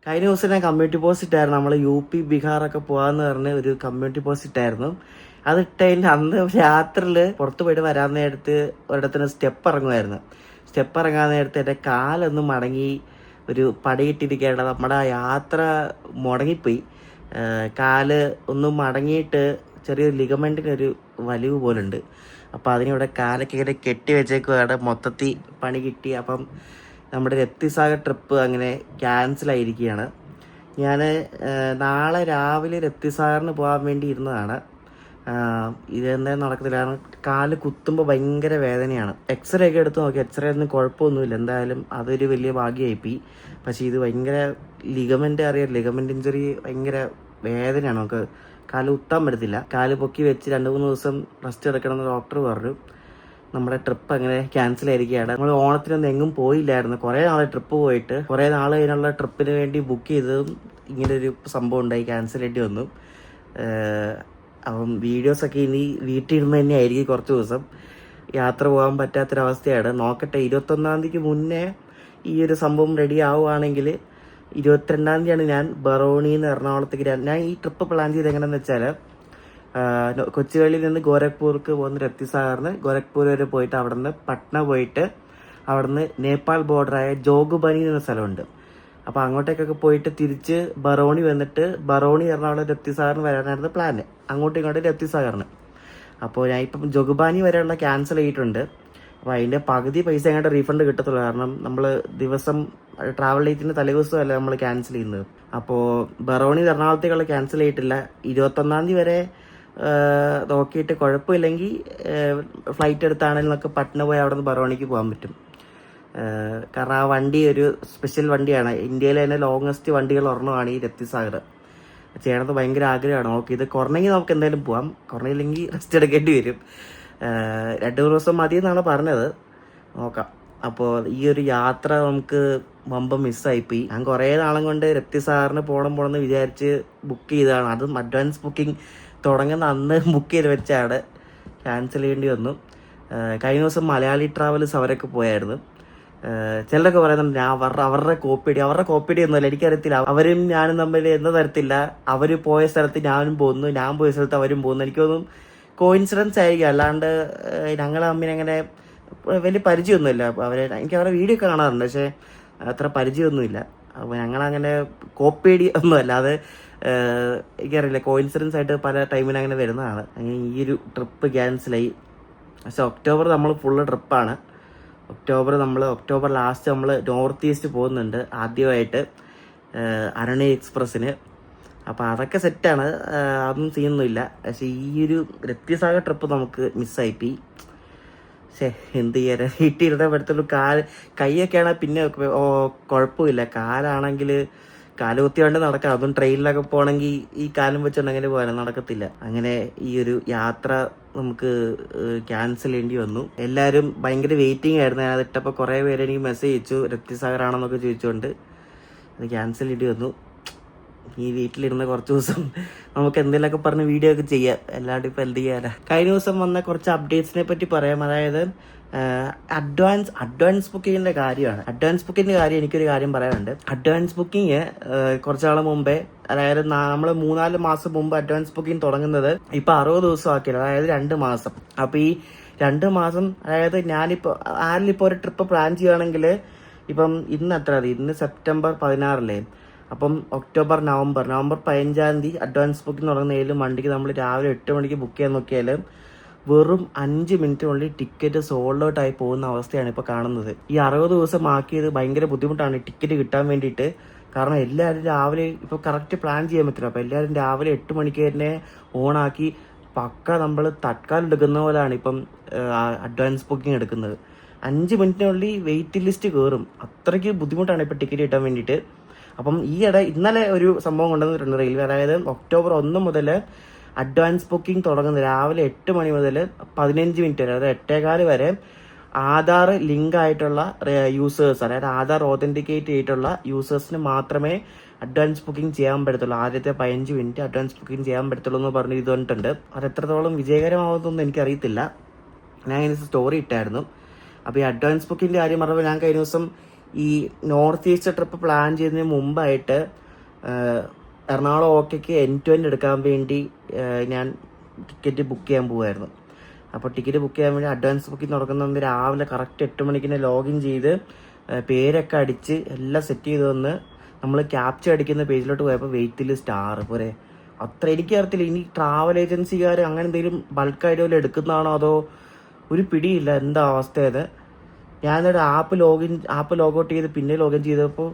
കഴിഞ്ഞ ദിവസം ഞാൻ കമ്മ്യൂണിറ്റി പോസ്റ്റ് ഇട്ടായിരുന്നു. നമ്മൾ UP ബീഹാറൊക്കെ പോകാമെന്ന് പറഞ്ഞ് ഒരു കമ്മ്യൂണിറ്റി പോസ്റ്റ് ഇട്ടായിരുന്നു. അതിട്ടതിന് അന്ന് രാത്രിയിൽ പുറത്ത് പോയിട്ട് വരാൻ നേരത്ത് ഒരിടത്തിന് സ്റ്റെപ്പ് ഇറങ്ങുമായിരുന്നു. സ്റ്റെപ്പ് ഇറങ്ങാൻ നേരത്ത് എൻ്റെ കാലൊന്നും മടങ്ങി ഒരു പടയിട്ടിരിക്കേണ്ട നമ്മുടെ ആ യാത്ര മുടങ്ങിപ്പോയി. കാല് ഒന്നും മടങ്ങിയിട്ട് ചെറിയൊരു ലിഗമെൻറ്റിനൊരു വലിവ് പോലുണ്ട്. അപ്പോൾ അതിനിവിടെ കാലൊക്കെ ഇങ്ങനെ കെട്ടി വെച്ചേക്കുവാണ്. മൊത്തത്തിൽ പണി കിട്ടി. അപ്പം നമ്മുടെ രപ്തിസാഗർ ട്രിപ്പ് അങ്ങനെ ക്യാൻസലായിരിക്കുകയാണ്. ഞാൻ നാളെ രാവിലെ രപ്തിസാഗറിന് പോകാൻ വേണ്ടി ഇരുന്നതാണ്. ഇതെന്തായാലും നടക്കത്തില്ല. കാരണം കാല് കുത്തുമ്പോൾ ഭയങ്കര വേദനയാണ്. എക്സ്റേ ഒക്കെ എടുത്ത് നോക്കി. എക്സ്റേ ഒന്നും കുഴപ്പമൊന്നുമില്ല. എന്തായാലും അതൊരു വലിയ ഭാഗ്യമായിപ്പോയി. പക്ഷേ ഇത് ഭയങ്കര ലിഗമെൻ്റ് ഇഞ്ചുറി ഭയങ്കര വേദനയാണ്. നമുക്ക് കാല് കുത്താൻ പറ്റത്തില്ല. കാല് പൊക്കി വെച്ച് 2-3 ദിവസം റെസ്റ്റ് എടുക്കണമെന്ന് ഡോക്ടർ പറഞ്ഞു. നമ്മുടെ ട്രിപ്പ് അങ്ങനെ ക്യാൻസലായിരിക്കുകയാണ്. നമ്മൾ ഓണത്തിനൊന്നും എങ്ങും പോയില്ലായിരുന്നു. കുറേ നാളെ ട്രിപ്പ് പോയിട്ട്. കുറേ നാൾ അതിനുള്ള ട്രിപ്പിന് വേണ്ടി ബുക്ക് ചെയ്തതും ഇങ്ങനൊരു സംഭവം ഉണ്ടായി. ക്യാൻസൽ ചെയ്യേണ്ടി വന്നു. അപ്പം വീഡിയോസൊക്കെ ഇനി വീട്ടിൽ ഇരുന്ന് തന്നെ ആയിരിക്കും കുറച്ച് ദിവസം. യാത്ര പോകാൻ പറ്റാത്തൊരവസ്ഥയാണ്. നോക്കട്ടെ, 21-ാം തീയതിക്ക് മുന്നേ ഈ ഒരു സംഭവം റെഡി ആവുകയാണെങ്കിൽ 22-ാം തീയതിയാണ് ഞാൻ ബറോണിയിൽ നിന്ന് എറണാകുളത്തേക്ക്. ഞാൻ ഈ ട്രിപ്പ് പ്ലാൻ ചെയ്ത് എങ്ങനെയാണെന്ന് വെച്ചാൽ, കൊച്ചുവേളിയിൽ നിന്ന് ഗോരഖ്പൂർക്ക് പോകുന്ന രപ്തിസാഗറിന് ഗോരഖ്പൂർ വരെ പോയിട്ട് അവിടുന്ന് പട്ന പോയിട്ട് അവിടുന്ന് നേപ്പാൾ ബോർഡറായ ജോഗുബനി എന്ന സ്ഥലമുണ്ട്. അപ്പോൾ അങ്ങോട്ടേക്കൊക്കെ പോയിട്ട് തിരിച്ച് ബറോണി വന്നിട്ട് ബറോണി എറണാകുളം രപ്തിസാഗറിന് വരാനായിരുന്നു പ്ലാന്. അങ്ങോട്ടും ഇങ്ങോട്ടും രപ്തിസാഗറിന്. അപ്പോൾ ഞാൻ ഇപ്പം ജോഗുബാനി വരെയുള്ള ക്യാൻസൽ ചെയ്തിട്ടുണ്ട്. അപ്പോൾ അതിൻ്റെ പകുതി പൈസ എങ്ങോട്ട് റീഫണ്ട് കിട്ടത്തുള്ളൂ. കാരണം നമ്മൾ ദിവസം ട്രാവൽ ഡേറ്റിന് തലേദിവസമല്ല നമ്മൾ ക്യാൻസൽ ചെയ്യുന്നത്. അപ്പോൾ ബറോണി എറണാകുളത്തേക്കുള്ള ക്യാൻസൽ ചെയ്തിട്ടില്ല. 21-ാം തീയതി വരെ നോക്കിയിട്ട് കുഴപ്പമില്ലെങ്കിൽ ഫ്ലൈറ്റ് എടുത്താണെങ്കിലും നമുക്ക് പട്ന പോയി അവിടെ നിന്ന് ബറോണിക്ക് പോകാൻ പറ്റും. കാരണം ആ വണ്ടി ഒരു സ്പെഷ്യൽ വണ്ടിയാണ്. ഇന്ത്യയിലെ തന്നെ ലോങ്ങസ്റ്റ് വണ്ടികൾ ഒരെണ്ണമാണ് ഈ രപ്തിസാഗർ. ചെയ്യണമെന്ന് ഭയങ്കര ആഗ്രഹമാണ്. നോക്കി ഇത് കുറഞ്ഞെങ്കിൽ നമുക്ക് എന്തായാലും പോകാം. കുറഞ്ഞില്ലെങ്കിൽ റെസ്റ്റ് എടുക്കേണ്ടി വരും. 2-3 ദിവസം മതി എന്നാണ് പറഞ്ഞത്. നോക്കാം. അപ്പോൾ ഈ ഒരു യാത്ര നമുക്ക് വമ്പം മിസ്സായിപ്പോയി. ഞാൻ കുറേ നാളും കൊണ്ട് രപ്തിസാഗറിന് പോകണമെന്ന് വിചാരിച്ച് ബുക്ക് ചെയ്തതാണ്. അതും അഡ്വാൻസ് ബുക്കിംഗ് തുടങ്ങുന്ന അന്ന് ബുക്ക് ചെയ്ത് വെച്ചാണ്. ക്യാൻസൽ ചെയ്യേണ്ടി വന്നു. കഴിഞ്ഞ ദിവസം മലയാളി ട്രാവൽസ് അവരൊക്കെ പോയായിരുന്നു. ചിലരൊക്കെ പറയുന്നുണ്ട് ഞാൻ അവരുടെ കോപ്പിയടി ഒന്നുമല്ല. എനിക്കറിയത്തില്ല അവരും ഞാനും തമ്മിൽ എന്താ തരത്തില്ല. അവർ പോയ സ്ഥലത്ത് ഞാനും പോകുന്നു, ഞാൻ പോയ സ്ഥലത്ത് അവരും പോകുന്നു. എനിക്കൊന്നും കോയിൻസിഡൻസ് ആയിരിക്കും. അല്ലാണ്ട് ഞങ്ങൾ തമ്മിൽ അങ്ങനെ വലിയ പരിചയമൊന്നുമില്ല. എനിക്ക് അവരുടെ വീഡിയോ ഒക്കെ കാണാറുണ്ട്. പക്ഷേ അത്ര പരിചയമൊന്നുമില്ല. അപ്പോൾ ഞങ്ങളങ്ങനെ കോപ്പിയടി ഒന്നുമല്ല. അത് എനിക്കറിയില്ല, കോയിൻസിഡൻസ് ആയിട്ട് പല ടൈമിൽ അങ്ങനെ വരുന്നതാണ്. അങ്ങനെ ഈ ഒരു ട്രിപ്പ് ക്യാൻസലായി. പക്ഷെ ഒക്ടോബർ നമ്മൾ ഫുള്ള് ട്രിപ്പാണ്. ഒക്ടോബർ ലാസ്റ്റ് നമ്മൾ നോർത്ത് ഈസ്റ്റ് പോകുന്നുണ്ട് ആദ്യമായിട്ട്, അരണി എക്സ്പ്രസ്സിന്. അപ്പോൾ അതൊക്കെ സെറ്റാണ്. അതൊന്നും ചെയ്യുന്നില്ല. പക്ഷേ ഈ ഒരു രപ്തിസാഗർ ട്രിപ്പ് നമുക്ക് മിസ്സായിപ്പോയി. എന്ത് ചെയ്യാൻ, വീട്ടിലിരുന്ന പറ്റത്തുള്ളൂ. കൈയൊക്കെയാണെങ്കിൽ പിന്നെ കുഴപ്പമില്ല. കാലാണെങ്കിൽ കാലുകുത്തി കൊണ്ട് നടക്കാം. അതും ട്രെയിനിലൊക്കെ പോകണമെങ്കിൽ ഈ കാലം വെച്ചുകൊണ്ട് അങ്ങനെ പോകാൻ നടക്കത്തില്ല. അങ്ങനെ ഈ ഒരു യാത്ര നമുക്ക് ക്യാൻസൽ ചെയ്യേണ്ടി വന്നു. എല്ലാവരും ഭയങ്കര വെയിറ്റിംഗ് ആയിരുന്നു. ഞാൻ അതിട്ടപ്പോൾ കുറേ പേര് എനിക്ക് മെസ്സേജ് അയച്ചു രപ്തിസാഗർ ആണെന്നൊക്കെ ചോദിച്ചുകൊണ്ട്. അത് ക്യാൻസൽ ചെയ്യേണ്ടി വന്നു. ഈ വീട്ടിലിരുന്ന കുറച്ച് ദിവസം നമുക്ക് എന്തെങ്കിലുമൊക്കെ പറഞ്ഞ് വീഡിയോ ഒക്കെ ചെയ്യാം. എല്ലാവരും ഇപ്പോൾ എന്ത് ചെയ്യാനാ. കഴിഞ്ഞ ദിവസം വന്ന കുറച്ച് അപ്ഡേറ്റ്സിനെ പറ്റി പറയാം. അതായത് അഡ്വാൻസ് ബുക്കിങ്ങിന്റെ കാര്യമാണ്. അഡ്വാൻസ് ബുക്കിങ്ങിന്റെ കാര്യം എനിക്കൊരു കാര്യം പറയാനുണ്ട്. അഡ്വാൻസ് ബുക്കിങ് കുറച്ചാൾ മുമ്പേ, അതായത് നമ്മൾ 3-4 മാസം മുമ്പ് അഡ്വാൻസ് ബുക്കിംഗ് തുടങ്ങുന്നത് ഇപ്പൊ 60 ദിവസം ആക്കിയത്. അതായത് 2 മാസം. അപ്പൊ ഈ 2 മാസം, അതായത് ഞാനിപ്പോ ആരിലിപ്പോ ഒരു ട്രിപ്പ് പ്ലാൻ ചെയ്യുകയാണെങ്കിൽ, ഇപ്പം ഇന്ന് സെപ്റ്റംബർ 16 അപ്പം നവംബർ 15-ാം തീയതി അഡ്വാൻസ് ബുക്കിംഗ് തുടങ്ങുന്ന വണ്ടിക്ക് നമ്മൾ രാവിലെ 8 മണിക്ക് ബുക്ക് ചെയ്യാൻ നോക്കിയാൽ വെറും 5 മിനിറ്റിനുള്ളിൽ ടിക്കറ്റ് സോൾഡ് ഔട്ട് ആയി പോകുന്ന അവസ്ഥയാണ് ഇപ്പോൾ കാണുന്നത്. ഈ 60 ദിവസം ആക്കിയത് ഭയങ്കര ബുദ്ധിമുട്ടാണ് ടിക്കറ്റ് കിട്ടാൻ വേണ്ടിയിട്ട്. കാരണം എല്ലാവരും രാവിലെ ഇപ്പോൾ കറക്റ്റ് പ്ലാൻ ചെയ്യാൻ പറ്റില്ല. അപ്പോൾ എല്ലാവരും രാവിലെ 8 മണിക്ക് തന്നെ ഓണാക്കി പക്ക നമ്മൾ തത്കാലം എടുക്കുന്ന പോലെയാണ് ഇപ്പം അഡ്വാൻസ് ബുക്കിംഗ് എടുക്കുന്നത്. 5 മിനിറ്റിനുള്ളിൽ വെയിറ്റ് ലിസ്റ്റ് കയറും. അത്രയ്ക്ക് ബുദ്ധിമുട്ടാണ് ഇപ്പോൾ ടിക്കറ്റ് കിട്ടാൻ വേണ്ടിയിട്ട്. അപ്പം ഇന്നലെ ഒരു സംഭവം കൊണ്ടുവന്നിട്ടുണ്ട് റെയിൽവേ. അതായത് ഒക്ടോബർ 1 മുതൽ അഡ്വാൻസ് ബുക്കിംഗ് തുടങ്ങുന്നത് രാവിലെ 8 മണി മുതൽ 15 മിനിറ്റ് വരെ, അതായത് 8:15 വരെ ആധാർ ലിങ്ക് ആയിട്ടുള്ള യൂസേഴ്സ്, അതായത് ആധാർ ഓതന്റിക്കേറ്റ് ചെയ്തിട്ടുള്ള യൂസേഴ്സിന് മാത്രമേ അഡ്വാൻസ് ബുക്കിംഗ് ചെയ്യാൻ പറ്റത്തുള്ളൂ. ആദ്യത്തെ 15 മിനിറ്റ് അഡ്വാൻസ് ബുക്കിംഗ് ചെയ്യാൻ പറ്റത്തുള്ളൂ എന്ന് പറഞ്ഞ് ഇതുകൊണ്ടുണ്ട്. അത് എത്രത്തോളം വിജയകരമാവുന്നതൊന്നും എനിക്കറിയത്തില്ല. ഞാൻ ഇതിന് സ്റ്റോറി ഇട്ടായിരുന്നു. അപ്പോൾ ഈ അഡ്വാൻസ് ബുക്കിൻ്റെ കാര്യം പറയുമ്പോൾ, ഞാൻ കഴിഞ്ഞ ദിവസം ഈ നോർത്ത് ഈസ്റ്റ് ട്രിപ്പ് പ്ലാൻ ചെയ്യുന്നതിന് മുമ്പായിട്ട് എറണാകുളം ഓക്കേക്ക് end-to-end എടുക്കാൻ വേണ്ടി ഞാൻ ടിക്കറ്റ് ബുക്ക് ചെയ്യാൻ പോകുമായിരുന്നു. അപ്പോൾ ടിക്കറ്റ് ബുക്ക് ചെയ്യാൻ വേണ്ടി അഡ്വാൻസ് ബുക്കിംഗ് തുടങ്ങുന്നത് രാവിലെ കറക്റ്റ് 8 മണിക്ക് തന്നെ ലോഗിൻ ചെയ്ത് പേരൊക്കെ അടിച്ച് എല്ലാം സെറ്റ് ചെയ്ത് വന്ന് നമ്മൾ ക്യാപ്ചർ അടിക്കുന്ന പേജിലോട്ട് പോയപ്പോൾ വെയിറ്റ് ലിസ്റ്റ് 6 പോരെ. അത്ര എനിക്ക് അറിയത്തില്ല. ഇനി ട്രാവൽ ഏജൻസിക്കാർ അങ്ങനെ എന്തെങ്കിലും ബൾക്കായിട്ട് വല്ല എടുക്കുന്നതാണോ അതോ ഒരു പിടിയില്ല എന്താ അവസ്ഥയത്. ഞാനൊരു ആപ്പ് ലോഗൗട്ട് ചെയ്ത് പിന്നെ ലോഗിൻ ചെയ്തപ്പോൾ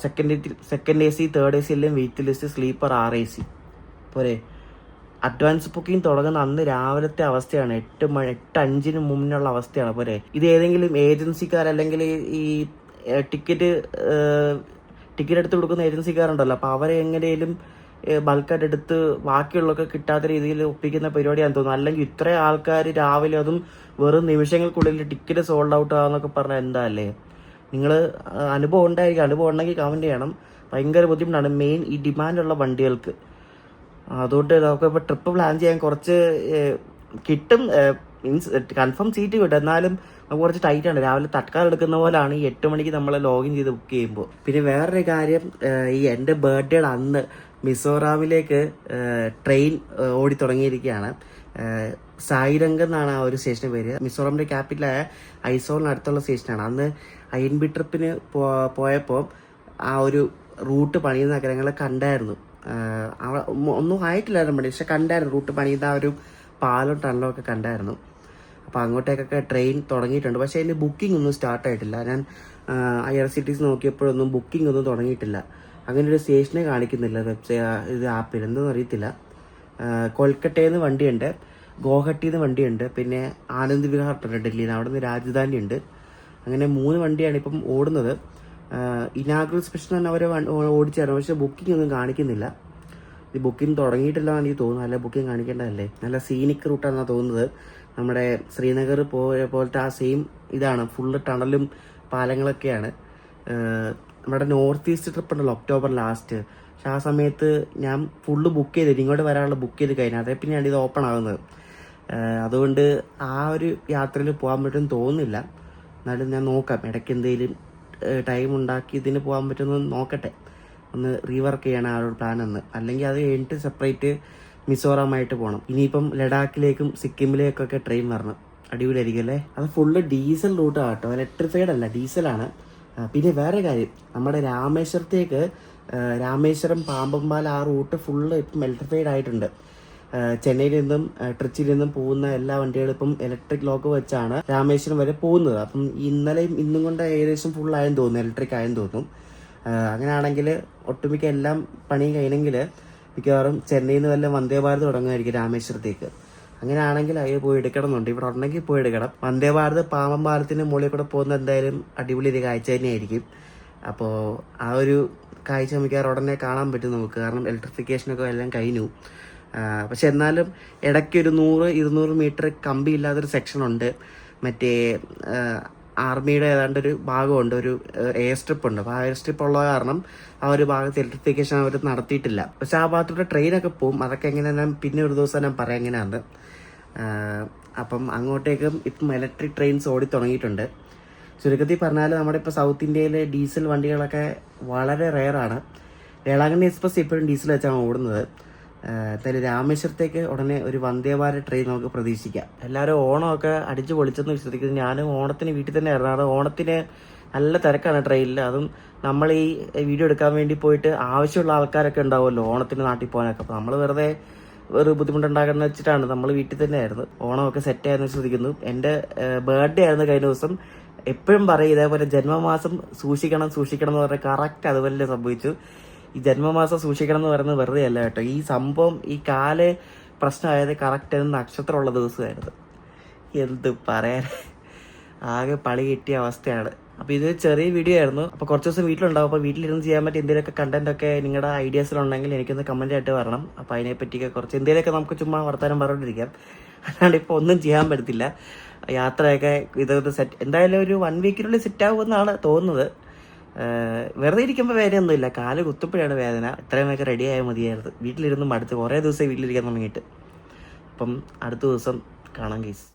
സെക്കൻഡ് AC തേർഡ് AC എല്ലാം വെയിറ്റ് ലിസ്റ്റ് സ്ലീപ്പർ 6 AC പോരെ. അഡ്വാൻസ് ബുക്കിംഗ് തുടങ്ങുന്ന അന്ന് രാവിലത്തെ അവസ്ഥയാണ്, 8:05 മുന്നുള്ള അവസ്ഥയാണ് പോരെ. ഇത് ഏതെങ്കിലും ഏജൻസിക്കാർ അല്ലെങ്കിൽ ഈ ടിക്കറ്റ് എടുത്ത് കൊടുക്കുന്ന ഏജൻസിക്കാരുണ്ടല്ലോ, അപ്പോൾ അവരെ എങ്ങനെയും ബൾക്കായിട്ട് എടുത്ത് ബാക്കിയുള്ളതൊക്കെ കിട്ടാത്ത രീതിയിൽ ഒപ്പിക്കുന്ന പരിപാടിയാണെന്ന് തോന്നുന്നു. അല്ലെങ്കിൽ ഇത്രയും ആൾക്കാർ രാവിലെ അതും വെറും നിമിഷങ്ങൾക്കുള്ളിൽ ടിക്കറ്റ് സോൾഡ് ഔട്ട് ആകുന്നൊക്കെ പറഞ്ഞാൽ എന്താ അല്ലേ. നിങ്ങൾ അനുഭവം ഉണ്ടായിരിക്കും, അനുഭവം ഉണ്ടെങ്കിൽ കമൻറ്റ് ചെയ്യണം. ഭയങ്കര ബുദ്ധിമുട്ടാണ് മെയിൻ ഈ ഡിമാൻഡുള്ള വണ്ടികൾക്ക്. അതുകൊണ്ട് നമുക്ക് ഇപ്പോൾ ട്രിപ്പ് പ്ലാൻ ചെയ്യാൻ കുറച്ച് കിട്ടും, മീൻസ് കൺഫേം സീറ്റ് കിട്ടും, എന്നാലും നമുക്ക് കുറച്ച് ടൈറ്റാണ്. രാവിലെ തട്കാൽ എടുക്കുന്ന പോലാണ് ഈ 8 മണിക്ക് നമ്മൾ ലോഗിൻ ചെയ്ത് ബുക്ക് ചെയ്യുമ്പോൾ. പിന്നെ വേറൊരു കാര്യം, ഈ എൻ്റെ ബർത്ത്ഡേയുടെ അന്ന് മിസോറാമിലേക്ക് ട്രെയിൻ ഓടി തുടങ്ങിയിരിക്കുകയാണ്. സായിരംഗ് എന്നാണ് ആ ഒരു സ്റ്റേഷൻ്റെ പേര്. മിസോറാമിൻ്റെ ക്യാപിറ്റലായ ഐസോളിനടുത്തുള്ള സ്റ്റേഷനാണ്. അന്ന് INB ട്രിപ്പിന് പോയപ്പോൾ ആ ഒരു റൂട്ട് പണിയുന്ന നഗരങ്ങളെ കണ്ടായിരുന്നു. ഒന്നും ആയിട്ടില്ലായിരുന്നു പണി, പക്ഷെ കണ്ടായിരുന്നു റൂട്ട് പണിയുന്ന ആ ഒരു പാലം ടണലും ഒക്കെ കണ്ടായിരുന്നു. അപ്പോൾ അങ്ങോട്ടേക്കൊക്കെ ട്രെയിൻ തുടങ്ങിയിട്ടുണ്ട്. പക്ഷേ അതിൻ്റെ ബുക്കിംഗ് ഒന്നും സ്റ്റാർട്ടായിട്ടില്ല. ഞാൻ IRCTC നോക്കിയപ്പോഴൊന്നും ബുക്കിംഗ് ഒന്നും തുടങ്ങിയിട്ടില്ല. അങ്ങനെ ഒരു സ്റ്റേഷനെ കാണിക്കുന്നില്ല ഇത് ആപ്പിൽ, എന്തെന്ന് അറിയത്തില്ല. കൊൽക്കട്ടയിൽ നിന്ന് വണ്ടിയുണ്ട്, ഗോഹട്ടിയിൽ നിന്ന് വണ്ടിയുണ്ട്, പിന്നെ ആനന്ദ് വിഹാർ ഉണ്ട് ഡൽഹിയിൽ നിന്ന്, അവിടെ നിന്ന് രാജധാനി ഉണ്ട്. അങ്ങനെ 3 വണ്ടിയാണ് ഇപ്പം ഓടുന്നത്. ഇനാഗ്രൽ സ്പെഷ്യൽ തന്നെ അവർ ഓടിച്ചായിരുന്നു, പക്ഷേ ബുക്കിംഗ് ഒന്നും കാണിക്കുന്നില്ല. ഇത് ബുക്കിംഗ് തുടങ്ങിയിട്ടില്ല എന്ന് എനിക്ക് തോന്നുന്നു, അല്ല ബുക്കിംഗ് കാണിക്കേണ്ടതല്ലേ. നല്ല സീനിക് റൂട്ടാണെന്നാണ് തോന്നുന്നത്. നമ്മുടെ ശ്രീനഗർ പോലത്തെ ആ സെയിം ഇതാണ്, ഫുള്ള് ടണലും പാലങ്ങളൊക്കെയാണ്. നമ്മുടെ നോർത്ത് ഈസ്റ്റ് ട്രിപ്പ് ഉണ്ടല്ലോ ഒക്ടോബർ ലാസ്റ്റ്, പക്ഷെ ആ സമയത്ത് ഞാൻ ഫുള്ള് ബുക്ക് ചെയ്തിട്ട് ഇങ്ങോട്ട് വരാനുള്ള ബുക്ക് ചെയ്ത് കഴിഞ്ഞാൽ അതേ പിന്നെയാണ് ഇത് ഓപ്പൺ ആകുന്നത്. അതുകൊണ്ട് ആ ഒരു യാത്രയിൽ പോകാൻ പറ്റുമെന്ന് തോന്നുന്നില്ല. എന്നാലും ഞാൻ നോക്കാം, ഇടയ്ക്ക് എന്തെങ്കിലും ടൈം ഉണ്ടാക്കി ഇതിന് പോകാൻ പറ്റുമെന്ന് നോക്കട്ടെ. ഒന്ന് റീവർക്ക് ചെയ്യണം ആ ഒരു പ്ലാൻ ഒന്ന്, അല്ലെങ്കിൽ അത് കഴിഞ്ഞിട്ട് സെപ്പറേറ്റ് മിസോറാമായിട്ട് പോകണം. ഇനിയിപ്പം ലഡാക്കിലേക്കും സിക്കിമിലേക്കൊക്കെ ട്രെയിൻ വരണം, അടിപൊളിയായിരിക്കും അല്ലേ. അത് ഫുള്ള് ഡീസൽ റൂട്ടാണ് കേട്ടോ, ഇലക്ട്രിഫൈഡ് അല്ല, ഡീസലാണ്. പിന്നെ വേറെ കാര്യം, നമ്മുടെ രാമേശ്വരം പാമ്പമ്പാല ആ റൂട്ട് ഫുള്ള് ഇപ്പം ഇലക്ട്രിഫൈഡ് ആയിട്ടുണ്ട്. ചെന്നൈയിൽ നിന്നും ട്രിച്ചിയിൽ നിന്നും പോകുന്ന എല്ലാ വണ്ടികളും ഇപ്പം ഇലക്ട്രിക് ലോക്ക് വെച്ചാണ് രാമേശ്വരം വരെ പോകുന്നത്. അപ്പം ഇന്നലെയും ഇന്നും കൊണ്ട് ഏകദേശം ഫുള്ളായെന്ന് തോന്നുന്നു, ഇലക്ട്രിക് ആയെന്ന് തോന്നും. അങ്ങനെയാണെങ്കിൽ ഒട്ടുമിക്ക എല്ലാം പണിയും കഴിഞ്ഞെങ്കിൽ മിക്കവാറും ചെന്നൈയിൽ നിന്ന് വല്ല വന്ദേ ഭാരത് തുടങ്ങുമായിരിക്കും രാമേശ്വരത്തേക്ക്. അങ്ങനെയാണെങ്കിൽ അതിൽ പോയി എടുക്കണമെന്നുണ്ട്, ഇവിടെ ഉണ്ടെങ്കിൽ പോയി എടുക്കണം. വന്ദേ ഭാരത് പാമ്പം പാലത്തിന് മുകളിൽ കൂടെ പോകുന്ന എന്തായാലും അടിപൊളി ഒരു കാഴ്ച തന്നെയായിരിക്കും. അപ്പോൾ ആ ഒരു കാഴ്ച മിക്കവാറും ഉടനെ കാണാൻ പറ്റും നമുക്ക്, കാരണം ഇലക്ട്രിഫിക്കേഷനൊക്കെ എല്ലാം കഴിഞ്ഞു. പക്ഷെ എന്നാലും ഇടയ്ക്ക് ഒരു 100-200 മീറ്റർ കമ്പി ഇല്ലാത്തൊരു സെക്ഷനുണ്ട്. മറ്റേ ആർമിയുടെ ഏതാണ്ടൊരു ഭാഗമുണ്ട്, ഒരു എയർ സ്ട്രിപ്പ് ഉണ്ട്. അപ്പോൾ ആ എയർ സ്ട്രിപ്പ് ഉള്ള കാരണം ആ ഒരു ഭാഗത്ത് ഇലക്ട്രിഫിക്കേഷൻ അവർ നടത്തിയിട്ടില്ല. പക്ഷെ ആ ഭാഗത്തൂടെ ട്രെയിനൊക്കെ പോകും. അതൊക്കെ എങ്ങനെ ഞാൻ പിന്നെ ഒരു ദിവസം ഞാൻ പറയാം എങ്ങനെയാണ്. അപ്പം അങ്ങോട്ടേക്കും ഇപ്പം ഇലക്ട്രിക് ട്രെയിൻസ് ഓടി തുടങ്ങിയിട്ടുണ്ട്. ചുരുക്കത്തിൽ പറഞ്ഞാൽ നമ്മുടെ ഇപ്പോൾ സൗത്ത് ഇന്ത്യയിലെ ഡീസൽ വണ്ടികളൊക്കെ വളരെ റെയറാണ്. വേളാങ്കണ്ണി എക്സ്പ്രസ് ഇപ്പോഴും ഡീസൽ വെച്ചാണ് ഓടുന്നത്. എന്തായാലും രാമേശ്വരത്തേക്ക് ഉടനെ ഒരു വന്ദേ ഭാരത് ട്രെയിൻ നമുക്ക് പ്രതീക്ഷിക്കാം. എല്ലാവരും ഓണമൊക്കെ അടിച്ചു പൊളിച്ചെന്ന് വിശ്വസിക്കുന്നു. ഞാനും ഓണത്തിന് വീട്ടിൽ തന്നെ ആയിരുന്നു. ഓണത്തിന് നല്ല തിരക്കാണ് ട്രെയിനിൽ. അതും നമ്മൾ ഈ വീഡിയോ എടുക്കാൻ വേണ്ടി പോയിട്ട് ആവശ്യമുള്ള ആൾക്കാരൊക്കെ ഉണ്ടാവുമല്ലോ ഓണത്തിന് നാട്ടിൽ പോകാനൊക്കെ. അപ്പോൾ നമ്മൾ വെറുതെ ഒരു ബുദ്ധിമുട്ടുണ്ടാക്കുന്ന വെച്ചിട്ടാണ് നമ്മൾ വീട്ടിൽ തന്നെ ആയിരുന്നു. ഓണമൊക്കെ സെറ്റായെന്ന് വിശ്വസിക്കുന്നു. എൻ്റെ ബർത്ത്ഡേ ആയിരുന്നു കഴിഞ്ഞ ദിവസം. എപ്പോഴും പറയും ഇതേപോലെ ജന്മമാസം സൂക്ഷിക്കണം എന്ന് പറഞ്ഞാൽ കറക്റ്റ് അതുപോലെ സംഭവിച്ചു. ഈ ജന്മമാസം സൂക്ഷിക്കണം എന്ന് പറയുന്നത് വെറുതെ അല്ല കേട്ടോ. ഈ സംഭവം ഈ കാല് പ്രശ്നമായത് കറക്റ്റ് നക്ഷത്രമുള്ള ദിവസമായിരുന്നു. എന്ത് പറയാൻ, ആകെ പളി കിട്ടിയ അവസ്ഥയാണ്. അപ്പോൾ ഇത് ചെറിയ വീഡിയോ ആയിരുന്നു. അപ്പോൾ കുറച്ച് ദിവസം വീട്ടിലുണ്ടാവും. അപ്പോൾ വീട്ടിലിരുന്ന് ചെയ്യാൻ പറ്റിയ എന്തെങ്കിലുമൊക്കെ കണ്ടന്റൊക്കെ നിങ്ങളുടെ ഐഡിയാസിലുണ്ടെങ്കിൽ എനിക്കൊന്ന് കമന്റ് ആയിട്ട് വരണം. അപ്പോൾ അതിനെപ്പറ്റിയൊക്കെ കുറച്ച് എന്തെങ്കിലുമൊക്കെ നമുക്ക് ചുമ്മാ വർത്താനം പറഞ്ഞുകൊണ്ടിരിക്കാം. അല്ലാണ്ട് ഇപ്പോൾ ഒന്നും ചെയ്യാൻ പറ്റത്തില്ല. യാത്രയൊക്കെ ഇതൊക്കെ സെറ്റ് എന്തായാലും ഒരു 1 വീക്കിനുള്ളിൽ സെറ്റ് ആകുമെന്നാണ് തോന്നുന്നത്. വെറുതെ ഇരിക്കുമ്പോൾ വേദനയൊന്നുമില്ല, കാല് കുത്തുമ്പോഴാണ് വേദന. എത്രയുമൊക്കെ റെഡി ആയാൽ മതിയായിരുന്നു. വീട്ടിലിരുന്ന് മടുത്ത് കുറേ ദിവസം വീട്ടിലിരിക്കാൻ തുടങ്ങിയിട്ട്. അപ്പം അടുത്ത ദിവസം കാണാം ഗൈസ്.